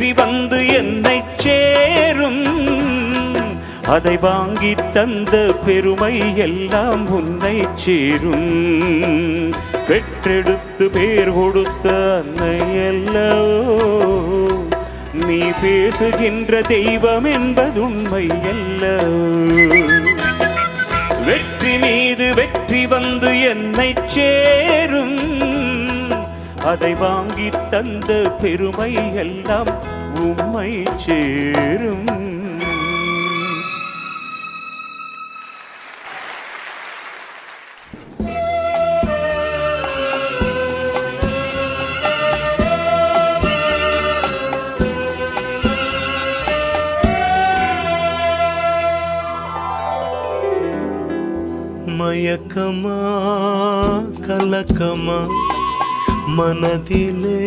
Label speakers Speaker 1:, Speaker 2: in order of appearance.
Speaker 1: வெற்றி வந்து என்னை சேரும். அதை வாங்கி தந்த பெருமை எல்லாம் உன்னை சேரும். பெற்றெடுத்து பேர் கொடுத்த அன்னை அல்லவோ நீ பேசுகின்ற தெய்வம் என்பது உண்மை அல்லவோ. வெற்றி மீது வெற்றி வந்து என்னை சேரும். அதை வாங்கி தந்த பெருமை எல்லாம் உம்மை சேரும்.
Speaker 2: மயக்கமா கலக்கமா மனதிலே